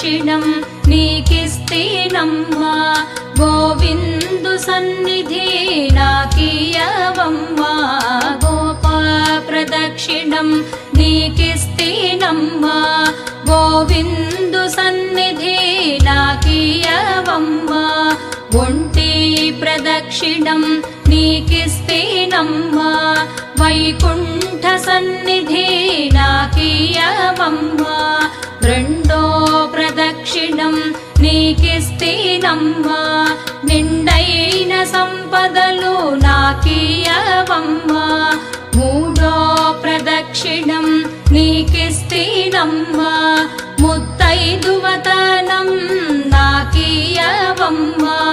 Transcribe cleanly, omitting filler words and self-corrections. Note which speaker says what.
Speaker 1: ప్రదక్షిణం నీకిస్తేనమ్మా గోవిందు సన్నిధి నాకియవమ్మా గోపా ప్రదక్షిణం నీకిస్తేనమ్మా గోవిందు సన్నిధి నాకియవమ్మా ఒంటి ప్రదక్షిణం నీకిస్తేనమ్మా వైకుంఠ సన్నిధి నాకియవమ్మా రెండో ప్రదక్షిణం నీకిస్తేనమ్మా నిండైన సంపదలు నాకియవమ్మా మూడో ప్రదక్షిణం నీకిస్తేనమ్మా ముత్తైదువతనం నాకియవమ్మా